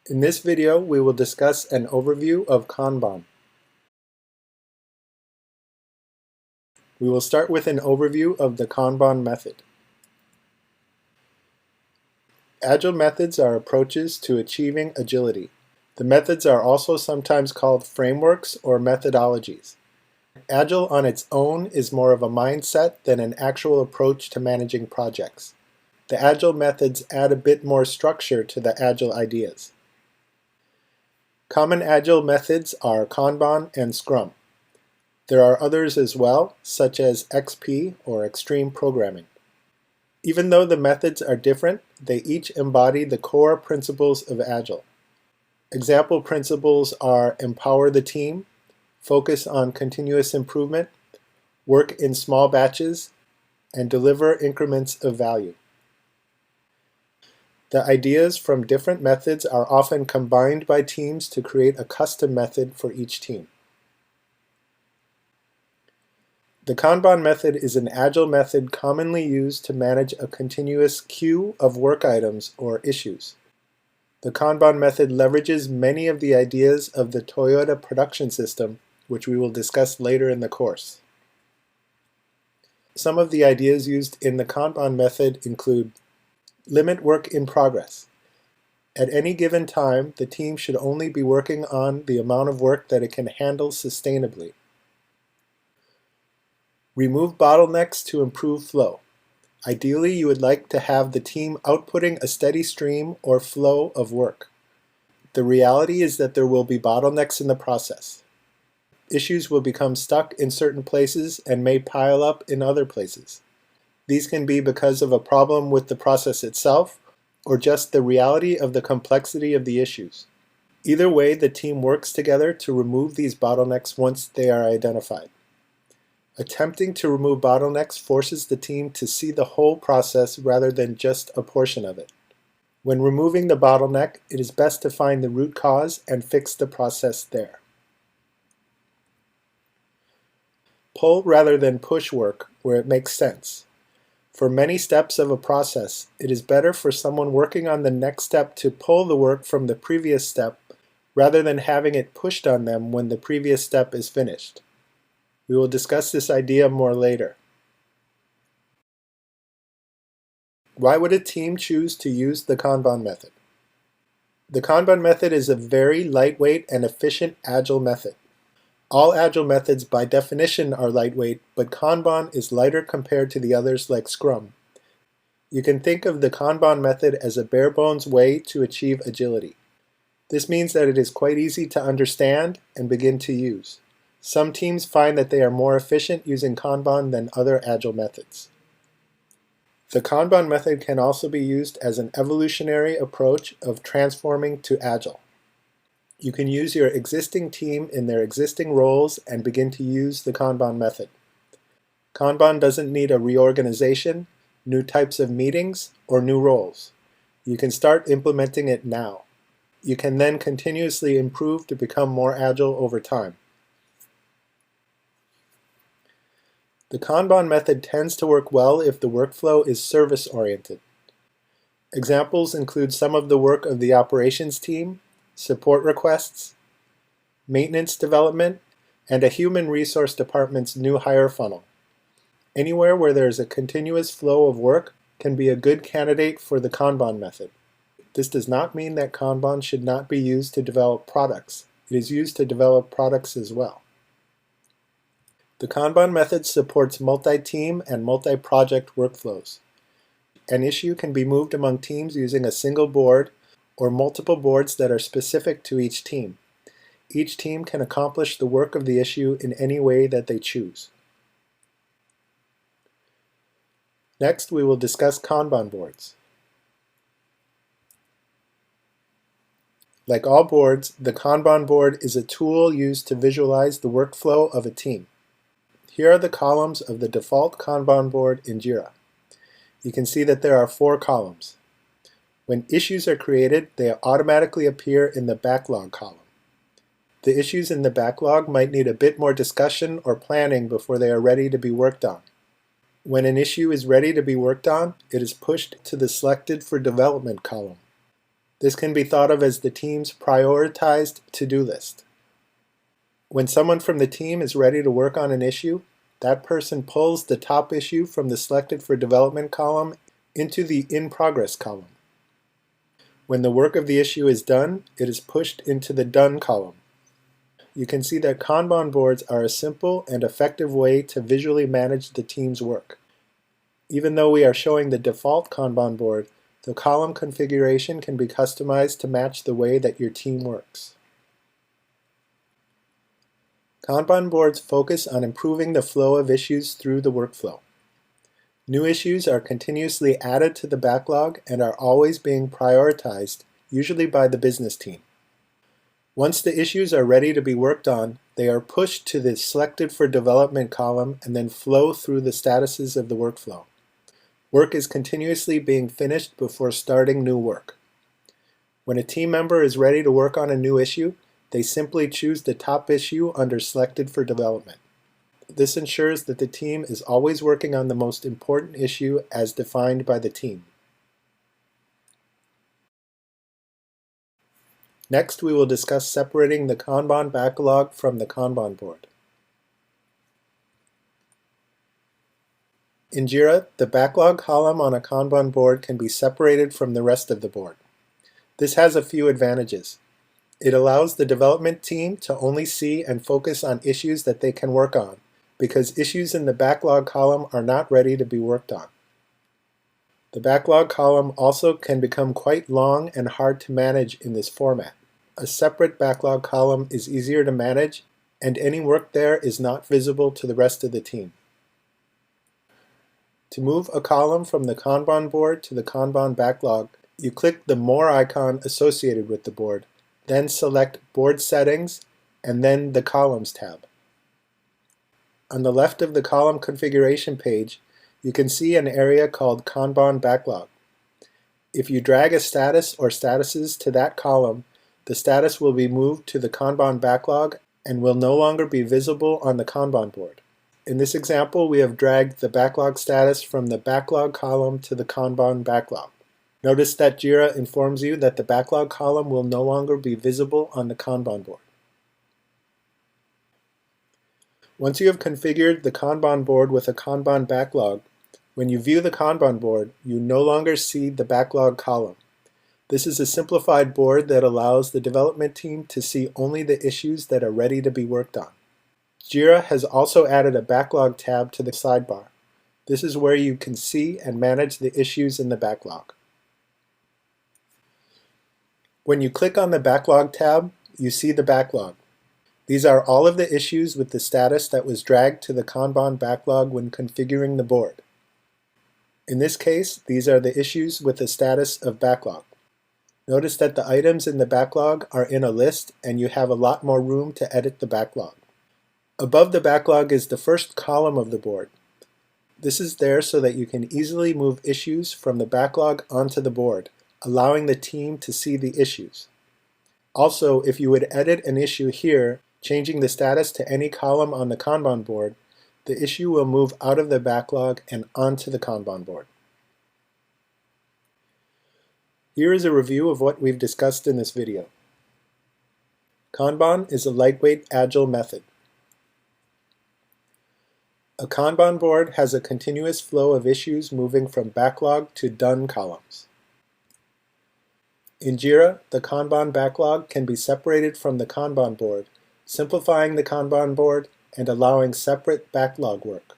In this video, we will discuss an overview of Kanban. We will start with an overview of the Kanban method. Agile methods are approaches to achieving agility. The methods are also sometimes called frameworks or methodologies. Agile on its own is more of a mindset than an actual approach to managing projects. The Agile methods add a bit more structure to the Agile ideas. Common Agile methods are Kanban and Scrum. There are others as well, such as XP or Extreme Programming. Even though the methods are different, they each embody the core principles of Agile. Example principles are empower the team, focus on continuous improvement, work in small batches, and deliver increments of value. The ideas from different methods are often combined by teams to create a custom method for each team. The Kanban method is an Agile method commonly used to manage a continuous queue of work items or issues. The Kanban method leverages many of the ideas of the Toyota production system, which we will discuss later in the course. Some of the ideas used in the Kanban method include limit work in progress. At any given time, the team should only be working on the amount of work that it can handle sustainably. Remove bottlenecks to improve flow. Ideally, you would like to have the team outputting a steady stream or flow of work. The reality is that there will be bottlenecks in the process. Issues will become stuck in certain places and may pile up in other places. These can be because of a problem with the process itself or just the reality of the complexity of the issues. Either way, the team works together to remove these bottlenecks once they are identified. Attempting to remove bottlenecks forces the team to see the whole process rather than just a portion of it. When removing the bottleneck, it is best to find the root cause and fix the process there. Pull rather than push work where it makes sense. For many steps of a process, it is better for someone working on the next step to pull the work from the previous step rather than having it pushed on them when the previous step is finished. We will discuss this idea more later. Why would a team choose to use the Kanban method? The Kanban method is a very lightweight and efficient Agile method. All Agile methods by definition are lightweight, but Kanban is lighter compared to the others like Scrum. You can think of the Kanban method as a bare-bones way to achieve agility. This means that it is quite easy to understand and begin to use. Some teams find that they are more efficient using Kanban than other Agile methods. The Kanban method can also be used as an evolutionary approach of transforming to Agile. You can use your existing team in their existing roles and begin to use the Kanban method. Kanban doesn't need a reorganization, new types of meetings, or new roles. You can start implementing it now. You can then continuously improve to become more agile over time. The Kanban method tends to work well if the workflow is service-oriented. Examples include some of the work of the operations team, support requests, maintenance development, and a human resource department's new hire funnel. Anywhere where there is a continuous flow of work can be a good candidate for the Kanban method. This does not mean that Kanban should not be used to develop products. It is used to develop products as well. The Kanban method supports multi-team and multi-project workflows. An issue can be moved among teams using a single board or multiple boards that are specific to each team. Each team can accomplish the work of the issue in any way that they choose. Next, we will discuss Kanban boards. Like all boards, the Kanban board is a tool used to visualize the workflow of a team. Here are the columns of the default Kanban board in Jira. You can see that there are 4 columns. When issues are created, they automatically appear in the backlog column. The issues in the backlog might need a bit more discussion or planning before they are ready to be worked on. When an issue is ready to be worked on, it is pushed to the Selected for Development column. This can be thought of as the team's prioritized to-do list. When someone from the team is ready to work on an issue, that person pulls the top issue from the Selected for Development column into the In Progress column. When the work of the issue is done, it is pushed into the Done column. You can see that Kanban boards are a simple and effective way to visually manage the team's work. Even though we are showing the default Kanban board, the column configuration can be customized to match the way that your team works. Kanban boards focus on improving the flow of issues through the workflow. New issues are continuously added to the backlog and are always being prioritized, usually by the business team. Once the issues are ready to be worked on, they are pushed to the Selected for Development column and then flow through the statuses of the workflow. Work is continuously being finished before starting new work. When a team member is ready to work on a new issue, they simply choose the top issue under Selected for Development. This ensures that the team is always working on the most important issue as defined by the team. Next, we will discuss separating the Kanban backlog from the Kanban board. In Jira, the backlog column on a Kanban board can be separated from the rest of the board. This has a few advantages. It allows the development team to only see and focus on issues that they can work on, because issues in the backlog column are not ready to be worked on. The backlog column also can become quite long and hard to manage in this format. A separate backlog column is easier to manage, and any work there is not visible to the rest of the team. To move a column from the Kanban board to the Kanban backlog, you click the More icon associated with the board, then select Board Settings, and then the Columns tab. On the left of the column configuration page, you can see an area called Kanban Backlog. If you drag a status or statuses to that column, the status will be moved to the Kanban backlog and will no longer be visible on the Kanban board. In this example, we have dragged the backlog status from the backlog column to the Kanban backlog. Notice that Jira informs you that the backlog column will no longer be visible on the Kanban board. Once you have configured the Kanban board with a Kanban backlog, when you view the Kanban board, you no longer see the backlog column. This is a simplified board that allows the development team to see only the issues that are ready to be worked on. Jira has also added a backlog tab to the sidebar. This is where you can see and manage the issues in the backlog. When you click on the Backlog tab, you see the backlog. These are all of the issues with the status that was dragged to the Kanban backlog when configuring the board. In this case, these are the issues with the status of backlog. Notice that the items in the backlog are in a list and you have a lot more room to edit the backlog. Above the backlog is the first column of the board. This is there so that you can easily move issues from the backlog onto the board, allowing the team to see the issues. Also, if you would edit an issue here, changing the status to any column on the Kanban board, the issue will move out of the backlog and onto the Kanban board. Here is a review of what we've discussed in this video. Kanban is a lightweight, agile method. A Kanban board has a continuous flow of issues moving from backlog to done columns. In Jira, the Kanban backlog can be separated from the Kanban board, simplifying the Kanban board and allowing separate backlog work.